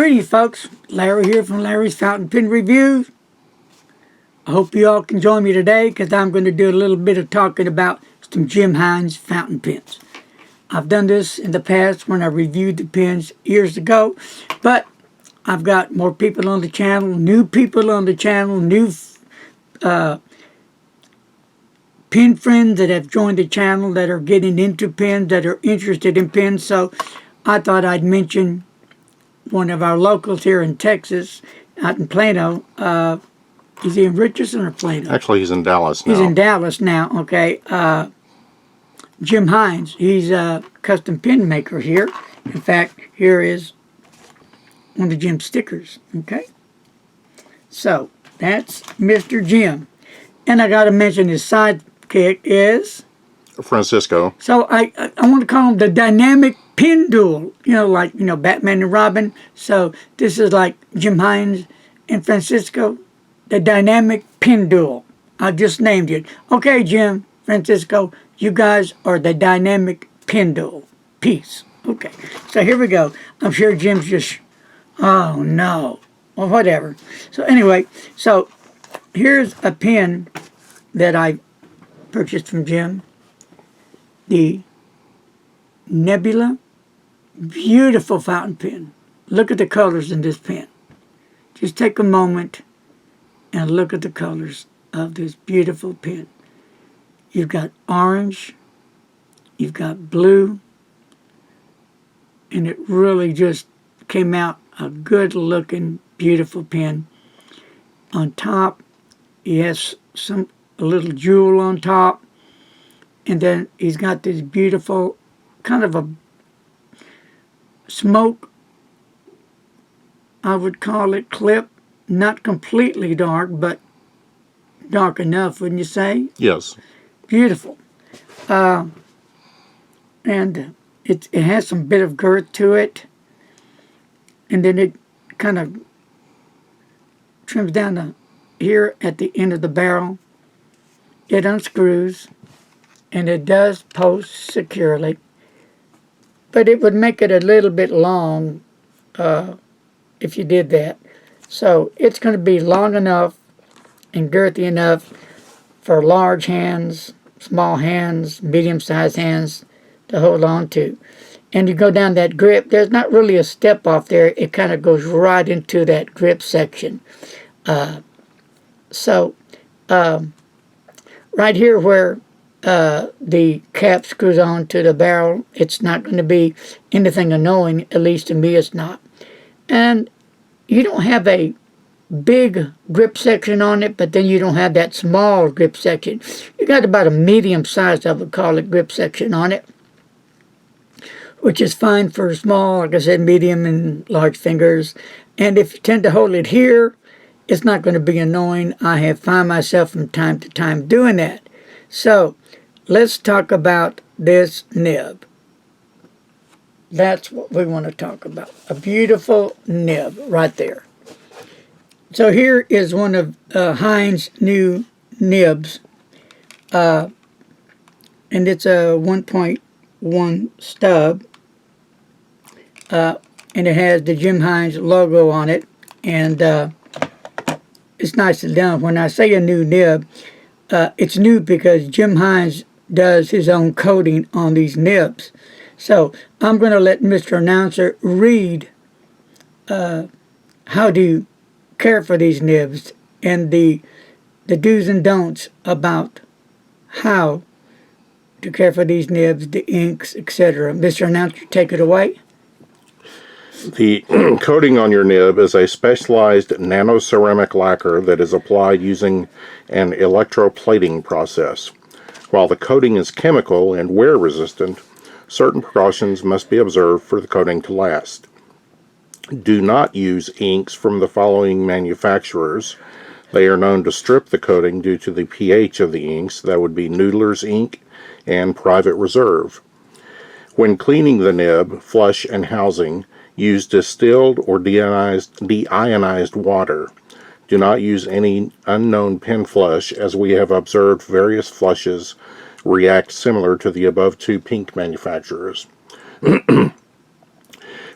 Greetings, folks. Larry here from Larry's Fountain Pen Reviews. I hope you all can join me today because I'm going to do a little bit of talking about some Jim Hinze fountain pens. I've done this in the past when I reviewed the pens years ago, but I've got more people on the channel, new people on the channel, new pen friends that have joined the channel that are getting into pens, that are interested in pens. So I thought I'd mention one of our locals here in Texas, out in Plano. Is he in Richardson or Plano? Actually, he's in Dallas now. He's in Dallas now, okay. Jim Hinze, he's a custom pen maker here. In fact, here is one of Jim's stickers, okay. So, that's Mr. Jim. And I got to mention his sidekick is Francisco. So I want to call him the dynamic pen duel. Like Batman and Robin. So this is like Jim Hinze and Francisco, the dynamic pen duel. I just named it. Okay, Jim, Francisco, you guys are the dynamic pen duel. Peace. Okay, so here we go. I'm sure Jim's just, oh no, well, whatever. So anyway, so here's a pen that I purchased from Jim. The Nebula, beautiful fountain pen. Look at the colors in this pen. Just take a moment and look at the colors of this beautiful pen. You've got orange, you've got blue, and it really just came out a good looking, beautiful pen. On top, he has a little jewel on top. And then he's got this beautiful kind of a smoke, I would call it, clip. Not completely dark, but dark enough, wouldn't you say? Yes. Beautiful. And it has some bit of girth to it. And then it kind of trims down to here at the end of the barrel. It unscrews. And it does post securely, but it would make it a little bit long if you did that. So it's going to be long enough and girthy enough for large hands, small hands, medium-sized hands to hold on to. And you go down that grip, there's not really a step off there. It kind of goes right into that grip section. Right here where the cap screws on to the barrel, it's not going to be anything annoying, at least to me it's not. And you don't have a big grip section on it, but then you don't have that small grip section. You got about a medium size, I would call it, grip section on it, which is fine for small, like I said, medium and large fingers. And if you tend to hold it here, it's not going to be annoying. I have found myself from time to time doing that. So let's talk about this nib. That's what we want to talk about. A beautiful nib right there. So here is one of Hinze's new nibs. And it's a 1.1 stub. And it has the Jim Hinze logo on it. And it's nicely done. When I say a new nib, it's new because Jim Hinze does his own coding on these nibs. So I'm going to let Mr. Announcer read how to care for these nibs and the do's and don'ts about how to care for these nibs, the inks, etc. Mr. Announcer, take it away. The coating on your nib is a specialized nanoceramic lacquer that is applied using an electroplating process. While the coating is chemical and wear resistant, certain precautions must be observed for the coating to last. Do not use inks from the following manufacturers. They are known to strip the coating due to the pH of the inks. That would be Noodler's ink and Private Reserve. When cleaning the nib, flush, and housing, use distilled or deionized water. Do not use any unknown pen flush, as we have observed various flushes react similar to the above two pink manufacturers.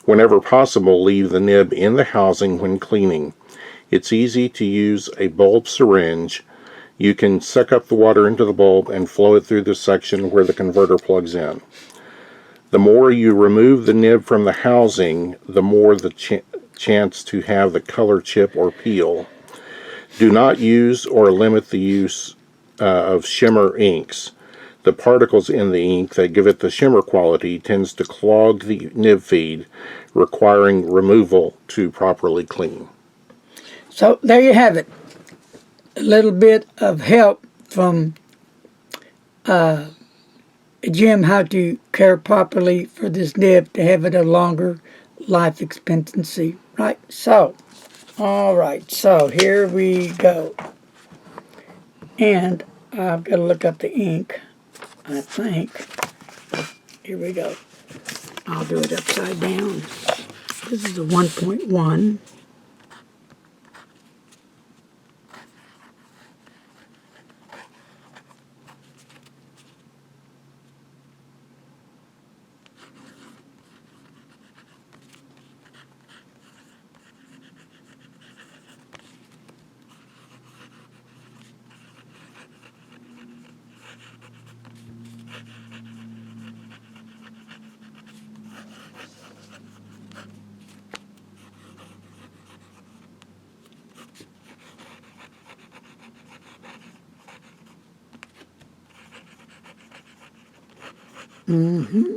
Whenever possible, leave the nib in the housing when cleaning. It's easy to use a bulb syringe. You can suck up the water into the bulb and flow it through the section where the converter plugs in. The more you remove the nib from the housing, the more the chance to have the color chip or peel. Do not use or limit the use of shimmer inks. The particles in the ink that give it the shimmer quality tends to clog the nib feed, requiring removal to properly clean. So there you have it. A little bit of help from Jim how to care properly for this nib to have it a longer life expectancy. Right, so, all right, so here we go. And I've got to look up the ink, I think. Here we go. I'll do it upside down. This is a 1.1. Mm-hmm.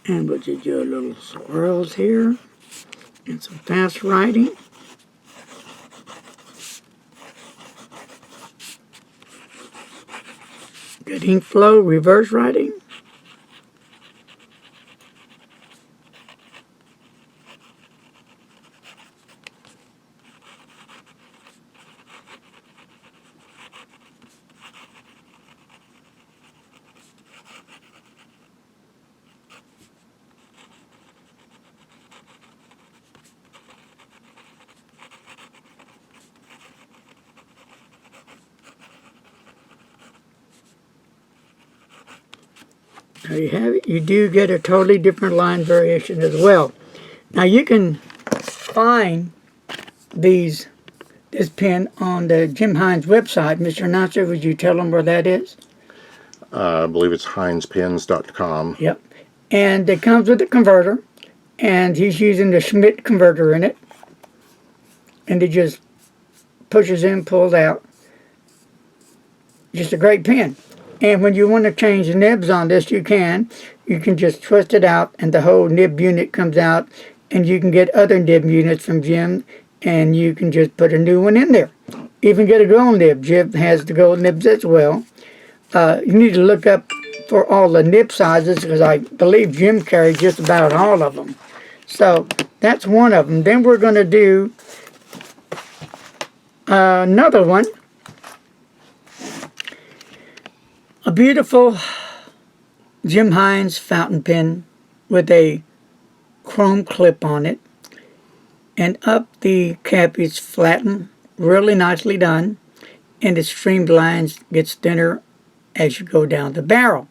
And we'll just do a little swirls here and some fast writing. Good ink flow, reverse writing. There you have it. You do get a totally different line variation as well. Now you can find this pen on the Jim Hinze website. Mr. Announcer, would you tell them where that is? I believe it's HinzePens.com. Yep. And it comes with a converter, and he's using the Schmidt converter in it. And it just pushes in, pulls out. Just a great pen. And when you want to change the nibs on this, you can. You can just twist it out, and the whole nib unit comes out. And you can get other nib units from Jim, and you can just put a new one in there. Even get a gold nib. Jim has the gold nibs as well. You need to look up for all the nib sizes, because I believe Jim carries just about all of them. So that's one of them. Then we're going to do another one. A beautiful Jim Hinze fountain pen with a chrome clip on it. And up the cap is flattened, really nicely done. And the streamlines gets thinner as you go down the barrel.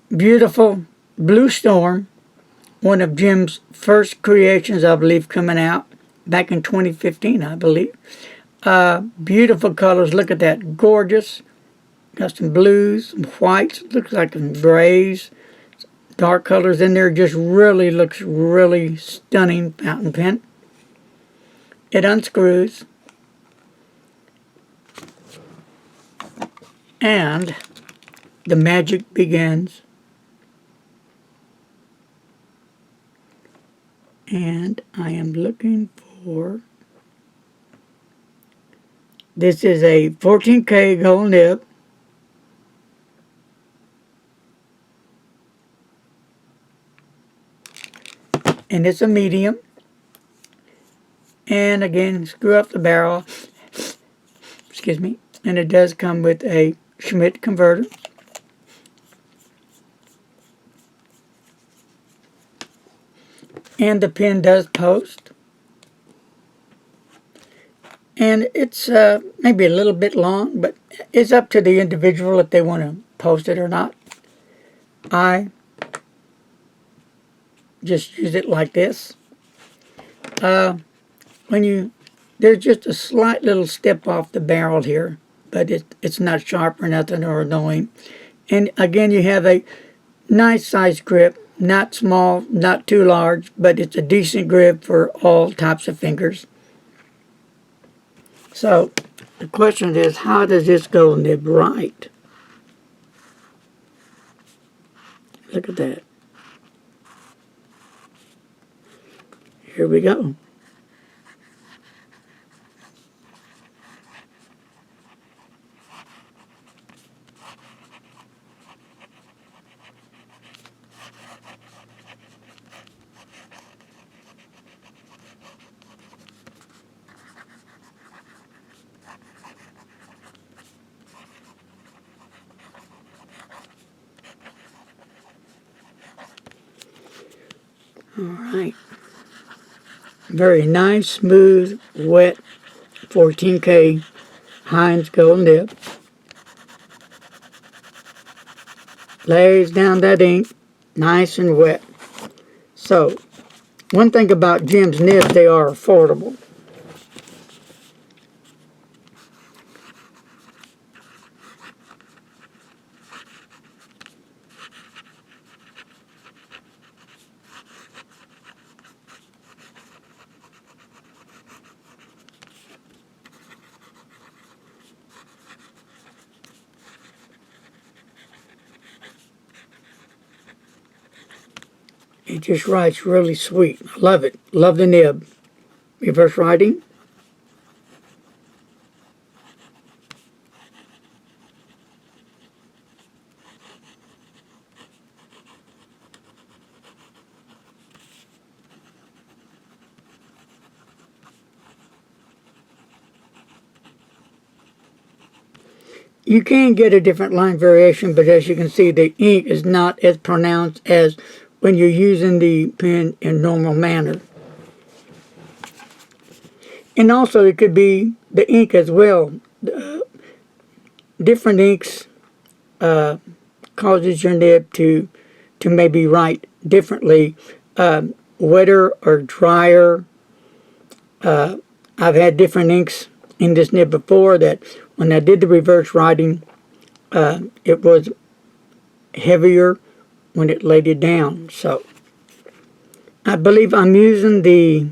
Beautiful Blue Storm, one of Jim's first creations, I believe, coming out back in 2015, I believe. Beautiful colors. Look at that. Gorgeous. Got some blues, some whites. Looks like some grays. Dark colors in there. Just really looks really stunning fountain pen. It unscrews. And the magic begins. And I am looking for... This is a 14K gold nib. And it's a medium. And again, screw up the barrel. Excuse me. And it does come with a Schmidt converter. And the pen does post. And it's maybe a little bit long, but it's up to the individual if they want to post it or not. I just use it like this. When you There's just a slight little step off the barrel here, but it's not sharp or nothing or annoying. And again, you have a nice size grip, not small, not too large, but it's a decent grip for all types of fingers. So the question is, how does this go nib right? Look at that. Here we go. All right. Very nice, smooth, wet 14K Hinze gold nib. Lays down that ink nice and wet. So, one thing about Jim's nibs, they are affordable. It just writes really sweet. I love it. Love the nib. Reverse writing. You can get a different line variation, but as you can see, the ink is not as pronounced as when you're using the pen in normal manner. And also it could be the ink as well. Different inks causes your nib to maybe write differently, wetter or drier. I've had different inks in this nib before that when I did the reverse writing, it was heavier when it laid it down. So I believe I'm using the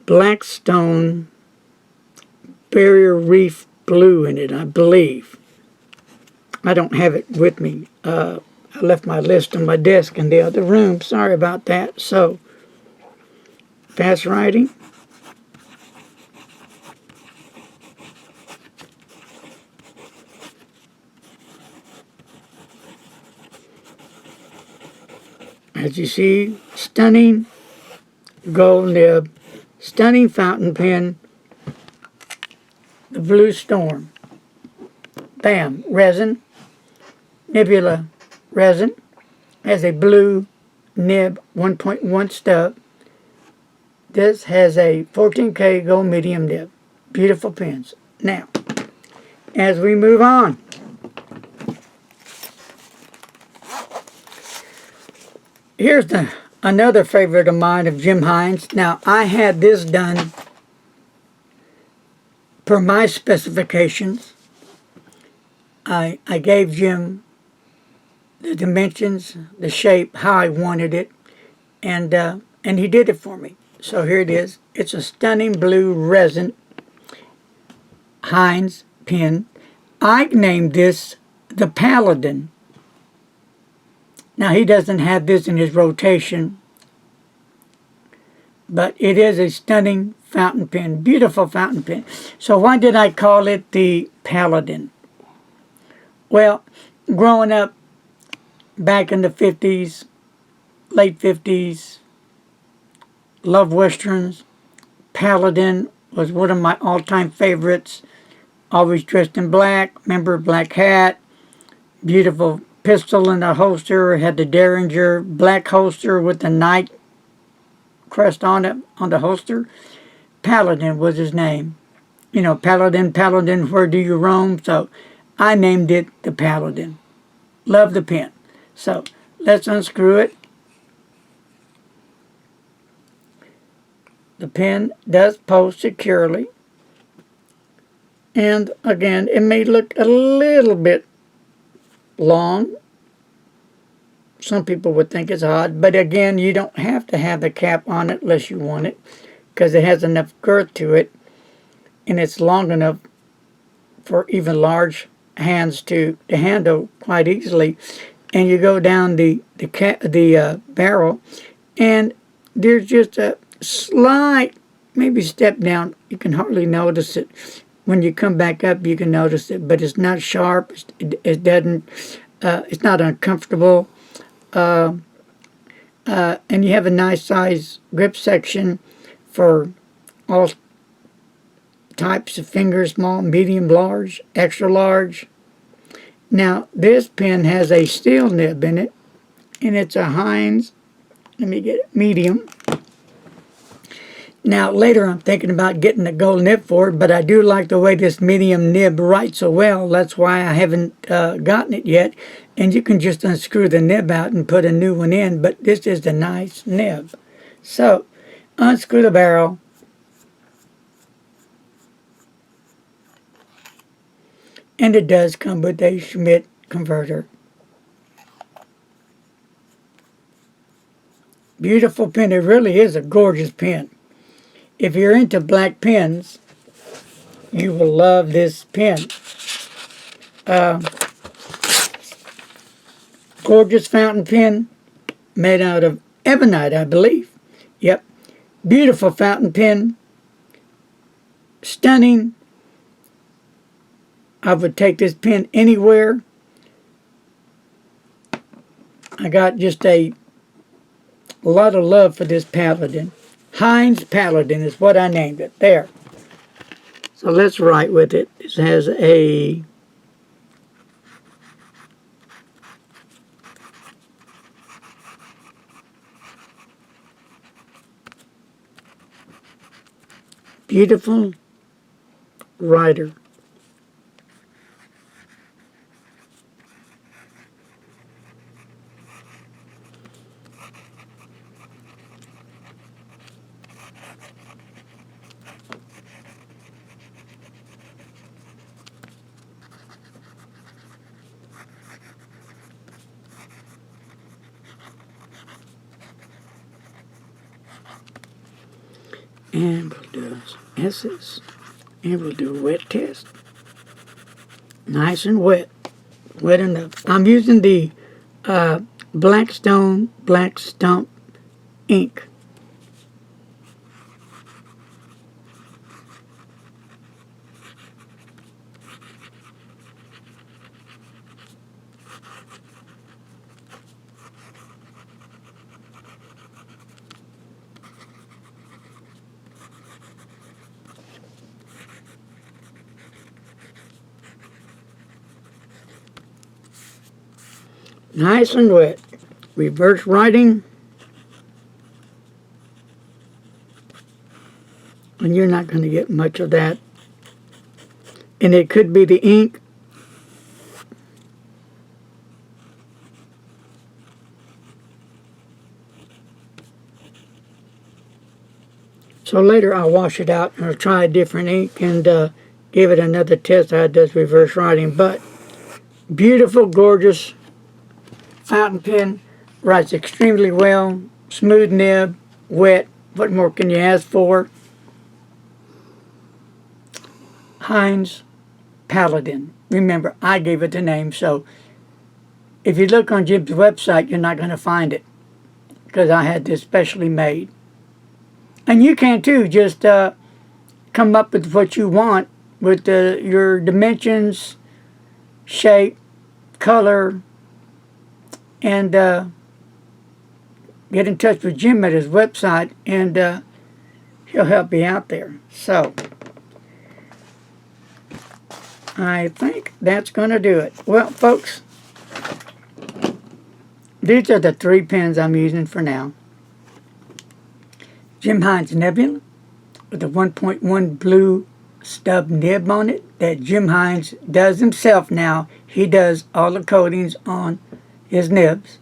Blackstone Barrier Reef Blue in it, I believe. I don't have it with me. I left my list on my desk in the other room. Sorry about that. So, fast writing. As you see, stunning gold nib, stunning fountain pen, the Blue Storm. Bam, resin, Nebula resin, has a blue nib 1.1 stub. This has a 14K gold medium nib. Beautiful pens. Now, as we move on, here's another favorite of mine of Jim Hinze. Now, I had this done per my specifications. I gave Jim the dimensions, the shape, how I wanted it, and he did it for me. So here it is. It's a stunning blue resin Hinze pen. I named this the Paladin. Now, he doesn't have this in his rotation, but it is a stunning fountain pen, beautiful fountain pen. So why did I call it the Paladin? Well, growing up back in the 50s, late 50s, loved Westerns. Paladin was one of my all-time favorites. Always dressed in black, remember, black hat, beautiful pistol in the holster, had the Derringer black holster with the knight crest on it, on the holster. Paladin was his name. Paladin, where do you roam? So I named it the Paladin. Love the pen. So let's unscrew it. The pen does post securely. And again, it may look a little bit long. Some people would think it's odd, but again, you don't have to have the cap on it unless you want it, because it has enough girth to it, and it's long enough for even large hands to handle quite easily. And you go down the barrel, and there's just a slight, maybe step down. You can hardly notice it. When you come back up, you can notice it, but it's not sharp. It doesn't. It's not uncomfortable. And you have a nice size grip section for all types of fingers: small, medium, large, extra large. Now this pen has a steel nib in it, and it's a Hinze. Let me get it, medium. Now later I'm thinking about getting a gold nib for it, but I do like the way this medium nib writes so well. That's why I haven't gotten it yet. And you can just unscrew the nib out and put a new one in, but this is the nice nib. So unscrew the barrel. And it does come with a Schmidt converter. Beautiful pen. It really is a gorgeous pen. If you're into black pens, you will love this pen. Gorgeous fountain pen made out of ebonite, I believe. Yep. Beautiful fountain pen. Stunning. I would take this pen anywhere. I got just a lot of love for this Paladin. Hinze Paladin is what I named it. There. So let's write with it. It has a beautiful writer. And we'll do S's. And we'll do a wet test. Nice and wet. Wet enough. I'm using the Blackstone Black Stump ink. Nice and wet. Reverse writing. And you're not going to get much of that. And it could be the ink. So later I'll wash it out and I'll try a different ink and give it another test how it does reverse writing. But beautiful, gorgeous fountain pen, writes extremely well, smooth nib, wet. What more can you ask for? Hinze Paladin. Remember, I gave it the name, so if you look on Jim's website, you're not going to find it because I had this specially made. And you can too, just come up with what you want with your dimensions, shape, color, and get in touch with Jim at his website, and he'll help you out there. So I think that's going to do it. Well, folks, these are the 3 pens I'm using for now. Jim Hinze Nebula with the 1.1 blue stub nib on it that Jim Hinze does himself now. He does all the coatings on his nibs,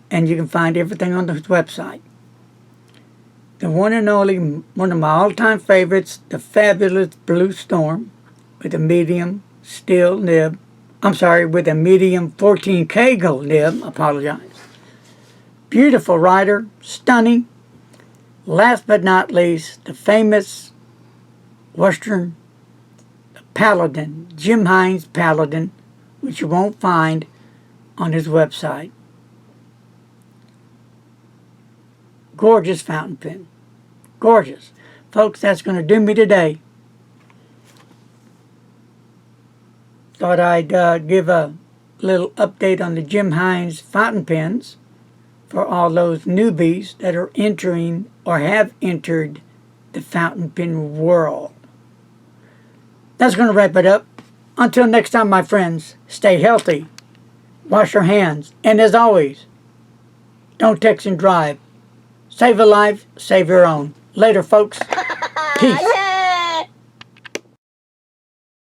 and you can find everything on his website. The one and only, one of my all-time favorites, the fabulous Blue Storm with a medium steel nib. I'm sorry, with a medium 14K gold nib. Apologize. Beautiful rider, stunning. Last but not least, the famous Western Paladin, Jim Hinze Paladin, which you won't find on his website. Gorgeous fountain pen. Gorgeous. Folks, that's going to do me today. Thought I'd give a little update on the Jim Hinze fountain pens for all those newbies that are entering or have entered the fountain pen world. That's going to wrap it up. Until next time, my friends, stay healthy, wash your hands, and as always, don't text and drive. Save a life, save your own. Later, folks. Peace.